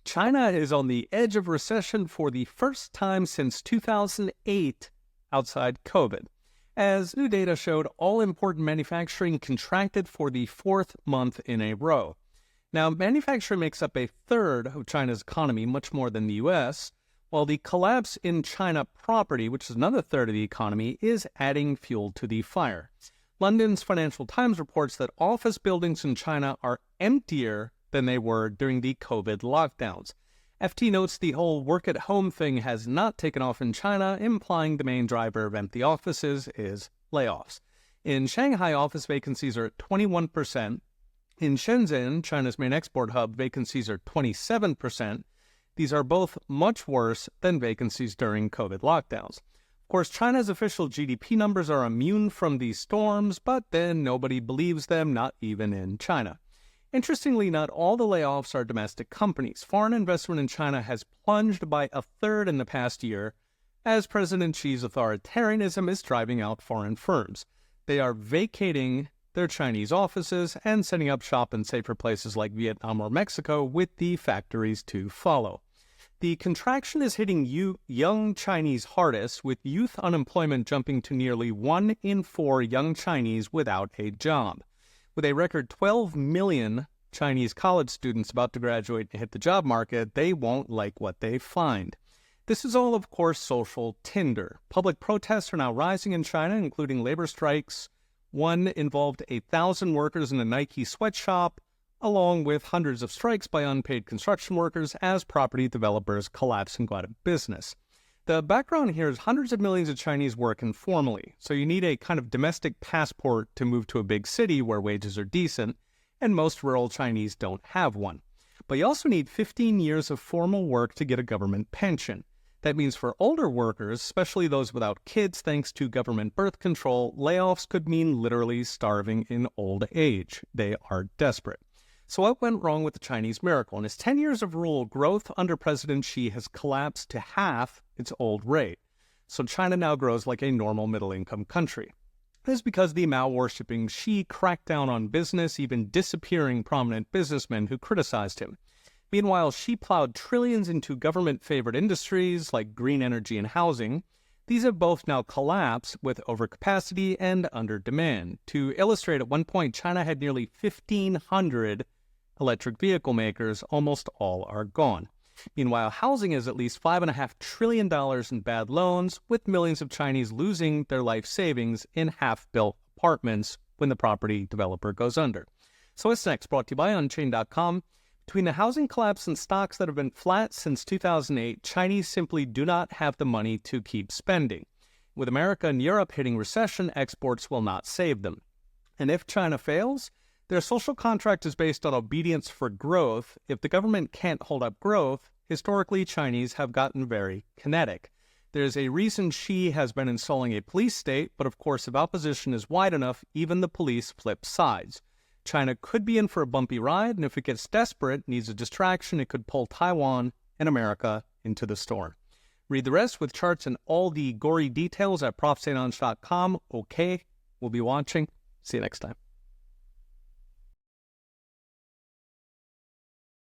China is on the edge of recession for the first time since 2008 outside COVID. As new data showed, all important manufacturing contracted for the fourth month in a row. Now, manufacturing makes up a third of China's economy, much more than the U.S., while the collapse in China property, which is another third of the economy, is adding fuel to the fire. London's Financial Times reports that office buildings in China are emptier than they were during the COVID lockdowns. FT notes the whole work-at-home thing has not taken off in China, implying the main driver of empty offices is layoffs. In Shanghai, office vacancies are at 21%. In Shenzhen, China's main export hub, vacancies are 27%. These are both much worse than vacancies during COVID lockdowns. Of course, China's official GDP numbers are immune from these storms, but then nobody believes them, not even in China. Interestingly, not all the layoffs are domestic companies. Foreign investment in China has plunged by a third in the past year, as President Xi's authoritarianism is driving out foreign firms. They are vacating their Chinese offices and setting up shop in safer places like Vietnam or Mexico, with the factories to follow. The contraction is hitting young Chinese hardest, with youth unemployment jumping to nearly 1 in 4 young Chinese without a job. With a record 12 million Chinese college students about to graduate and hit the job market, they won't like what they find. This is all, of course, social tinder. Public protests are now rising in China, including labor strikes. One involved 1,000 workers in a Nike sweatshop, along with hundreds of strikes by unpaid construction workers as property developers collapse and go out of business. The background here is hundreds of millions of Chinese work informally, so you need a kind of domestic passport to move to a big city where wages are decent, and most rural Chinese don't have one. But you also need 15 years of formal work to get a government pension. That means for older workers, especially those without kids thanks to government birth control, layoffs could mean literally starving in old age. They are desperate. So what went wrong with the Chinese miracle? In his 10 years of rule, growth under President Xi has collapsed to half its old rate. So China now grows like a normal middle-income country. This is because the Mao-worshipping Xi cracked down on business, even disappearing prominent businessmen who criticized him. Meanwhile, Xi plowed trillions into government-favored industries like green energy and housing. These have both now collapsed with overcapacity and under demand. To illustrate, at one point, China had nearly 1,500 electric vehicle makers. Almost all are gone. Meanwhile, housing is at least $5.5 trillion in bad loans, with millions of Chinese losing their life savings in half-built apartments when the property developer goes under. So what's next? Brought to you by Unchained.com. Between the housing collapse and stocks that have been flat since 2008, Chinese simply do not have the money to keep spending. With America and Europe hitting recession, exports will not save them. And if China fails, their social contract is based on obedience for growth. If the government can't hold up growth, historically Chinese have gotten very kinetic. There's a reason Xi has been installing a police state, but of course if opposition is wide enough, even the police flip sides. China could be in for a bumpy ride, and if it gets desperate, needs a distraction, it could pull Taiwan and America into the storm. Read the rest with charts and all the gory details at profsatanj.com. Okay, we'll be watching. See you next time.